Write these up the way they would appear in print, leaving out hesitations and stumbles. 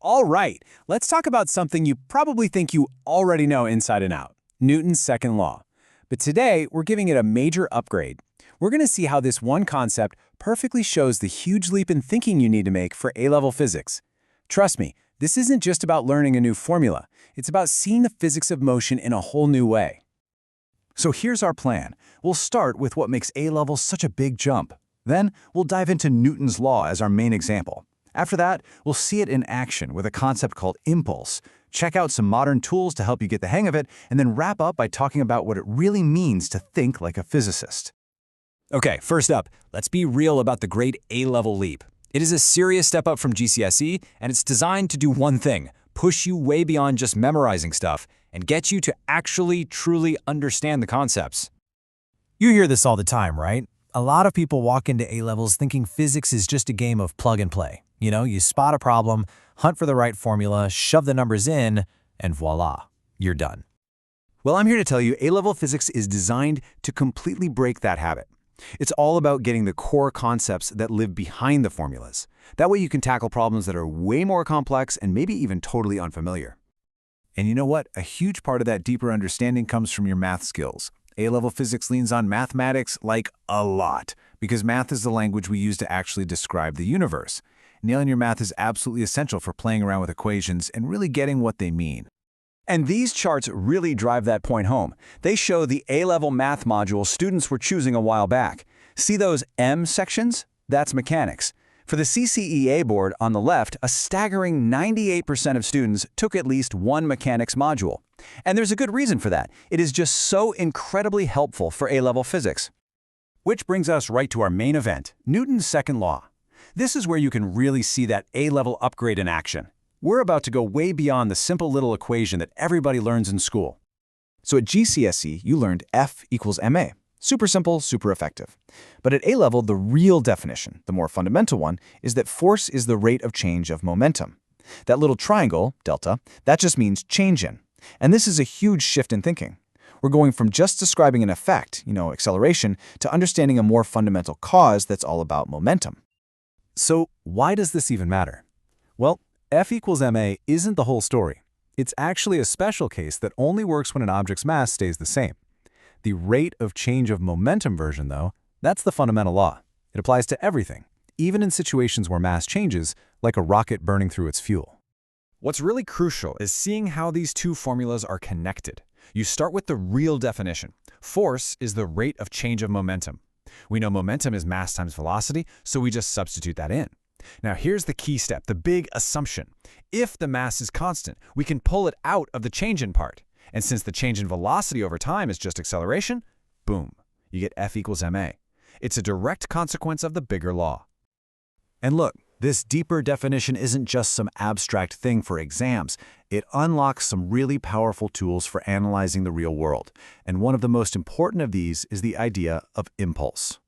All right, let's talk about something you probably think you already know inside and out, Newton's second law. But today, we're giving it a major upgrade. We're going to see how this one concept perfectly shows the huge leap in thinking you need to make for A-level physics. Trust me, this isn't just about learning a new formula. It's about seeing the physics of motion in a whole new way. So here's our plan. We'll start with what makes A-level such a big jump. Then, we'll dive into Newton's law as our main example. After that, we'll see it in action with a concept called impulse, check out some modern tools to help you get the hang of it, and then wrap up by talking about what it really means to think like a physicist. Okay, first up, let's be real about the great A-level leap. It is a serious step up from GCSE, and it's designed to do one thing, push you way beyond just memorizing stuff and get you to actually, truly understand the concepts. You hear this all the time, right? A lot of people walk into A-levels thinking physics is just a game of plug and play. You know, you spot a problem, hunt for the right formula, shove the numbers in, and voila, you're done. Well, I'm here to tell you A-level physics is designed to completely break that habit. It's all about getting the core concepts that live behind the formulas. That way you can tackle problems that are way more complex and maybe even totally unfamiliar. And you know what? A huge part of that deeper understanding comes from your math skills. A-level physics leans on mathematics like a lot, because math is the language we use to actually describe the universe. Nailing your math is absolutely essential for playing around with equations and really getting what they mean. And these charts really drive that point home. They show the A-level math module students were choosing a while back. See those M sections? That's mechanics. For the CCEA board on the left, a staggering 98% of students took at least one mechanics module. And there's a good reason for that. It is just so incredibly helpful for A-level physics. Which brings us right to our main event, Newton's second law. This is where you can really see that A-level upgrade in action. We're about to go way beyond the simple little equation that everybody learns in school. So at GCSE, you learned F equals ma. Super simple, super effective. But at A-level, the real definition, the more fundamental one, is that force is the rate of change of momentum. That little triangle, delta, that just means change in. And this is a huge shift in thinking. We're going from just describing an effect, acceleration, to understanding a more fundamental cause that's all about momentum. So why does this even matter? Well, F equals ma isn't the whole story. It's actually a special case that only works when an object's mass stays the same. The rate of change of momentum version, though, that's the fundamental law. It applies to everything, even in situations where mass changes, like a rocket burning through its fuel. What's really crucial is seeing how these two formulas are connected. You start with the real definition. Force is the rate of change of momentum. We know momentum is mass times velocity, so we just substitute that in. Now here's the key step, the big assumption. If the mass is constant, we can pull it out of the change in part. And since the change in velocity over time is just acceleration, boom, you get F equals ma. It's a direct consequence of the bigger law. And look, this deeper definition isn't just some abstract thing for exams. It unlocks some really powerful tools for analyzing the real world. And one of the most important of these is the idea of impulse.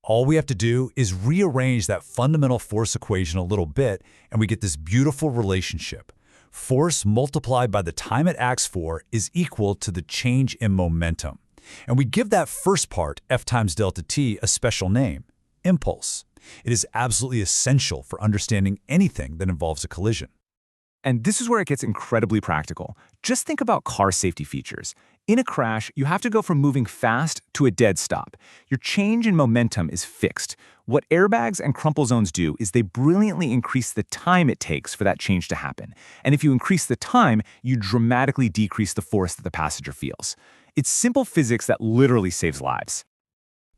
All we have to do is rearrange that fundamental force equation a little bit, and we get this beautiful relationship. Force multiplied by the time it acts for is equal to the change in momentum. And we give that first part, F times delta t, a special name, impulse. It is absolutely essential for understanding anything that involves a collision. And this is where it gets incredibly practical. Just think about car safety features. In a crash, you have to go from moving fast to a dead stop. Your change in momentum is fixed. What airbags and crumple zones do is they brilliantly increase the time it takes for that change to happen. And if you increase the time, you dramatically decrease the force that the passenger feels. It's simple physics that literally saves lives.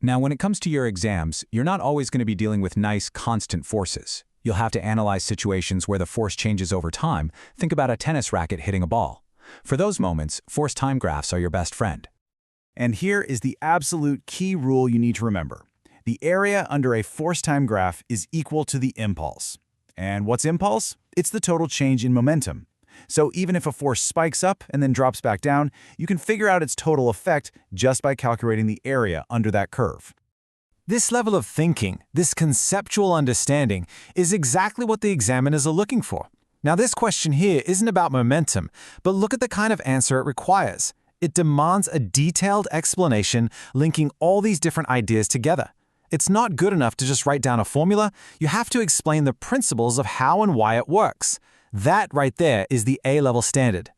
Now, when it comes to your exams, you're not always going to be dealing with nice, constant forces. You'll have to analyze situations where the force changes over time. Think about a tennis racket hitting a ball. For those moments, force time graphs are your best friend. And here is the absolute key rule you need to remember. The area under a force time graph is equal to the impulse. And what's impulse? It's the total change in momentum. So even if a force spikes up and then drops back down, you can figure out its total effect just by calculating the area under that curve. This level of thinking, this conceptual understanding, is exactly what the examiners are looking for. Now, this question here isn't about momentum, but look at the kind of answer it requires. It demands a detailed explanation linking all these different ideas together. It's not good enough to just write down a formula. You have to explain the principles of how and why it works. That right there is the A-level standard.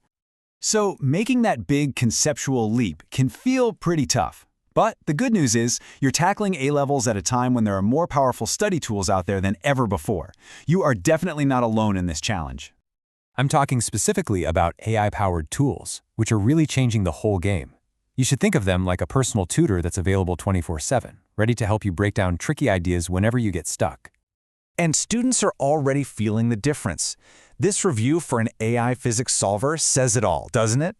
So making that big conceptual leap can feel pretty tough. But the good news is you're tackling A-levels at a time when there are more powerful study tools out there than ever before. You are definitely not alone in this challenge. I'm talking specifically about AI-powered tools, which are really changing the whole game. You should think of them like a personal tutor that's available 24/7, ready to help you break down tricky ideas whenever you get stuck. And students are already feeling the difference. This review for an AI physics solver says it all, doesn't it?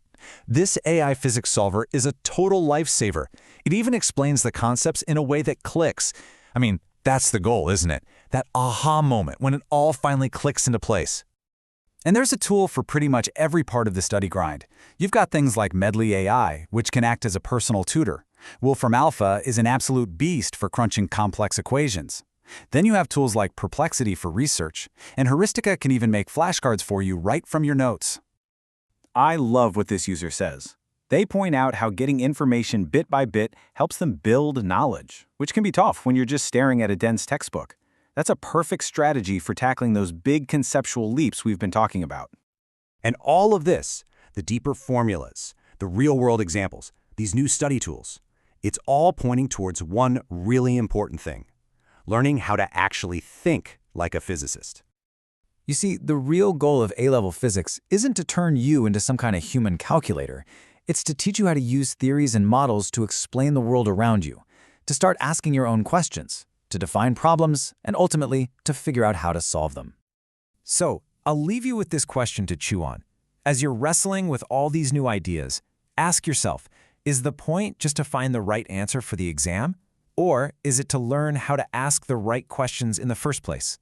This AI physics solver is a total lifesaver. It even explains the concepts in a way that clicks. I mean, that's the goal, isn't it? That aha moment when it all finally clicks into place. And there's a tool for pretty much every part of the study grind. You've got things like Medley AI, which can act as a personal tutor. Wolfram Alpha is an absolute beast for crunching complex equations. Then you have tools like Perplexity for research, and Heuristica can even make flashcards for you right from your notes. I love what this user says. They point out how getting information bit by bit helps them build knowledge, which can be tough when you're just staring at a dense textbook. That's a perfect strategy for tackling those big conceptual leaps we've been talking about. And all of this, the deeper formulas, the real-world examples, these new study tools, it's all pointing towards one really important thing: learning how to actually think like a physicist. You see, the real goal of A-level physics isn't to turn you into some kind of human calculator. It's to teach you how to use theories and models to explain the world around you, to start asking your own questions, to define problems, and ultimately to figure out how to solve them. So, I'll leave you with this question to chew on. As you're wrestling with all these new ideas, ask yourself, is the point just to find the right answer for the exam? Or is it to learn how to ask the right questions in the first place?